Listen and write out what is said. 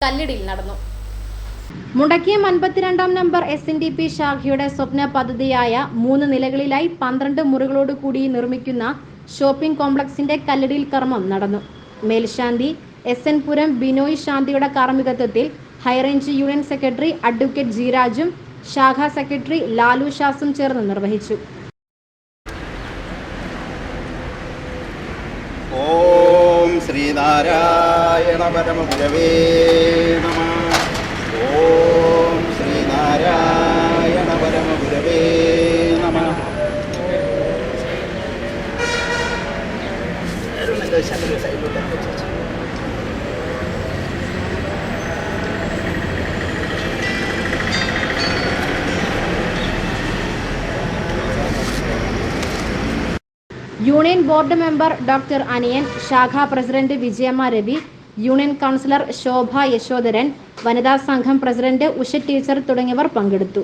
കല്ലിടിയിൽ നടന്നു. മുണ്ടക്കിയം 52-ാം number SNDP ശാഖയുടെ സ്വപ്ന പദ്ധതിയായ 3 നിലകളിലായി 12 മുറികളോട് കൂടി നിർമ്മിക്കുന്ന ഷോപ്പിംഗ് കോംപ്ലക്സിന്റെ കല്ലിടിയിൽ കർമ്മം നടന്നു. മേൽശാന്തി SN പുരം ബിനോയ് ശാന്തിയുടെ കാർമ്മികത്വത്തിൽ high range union secretary advocate G രാജും ശാഖാ സെക്രട്ടറി ലാലു ഷാസും ചേർന്ന് നിർവഹിച്ചു. ഓം ശ്രീനാരായണ പരമഗുരവേ നമഃ. ഓം ശ്രീനാരായണ പരമഗുരവേ നമഃ. Union board member doctor Aniyan, ശാഖാ president Vijayamma Ravi, union councillor Shobha Yashodharan, വനിതാ സംഘം പ്രസിഡന്റ് ഉഷ ടീച്ചർ തുടങ്ങിയവർ പങ്കെടുത്തു.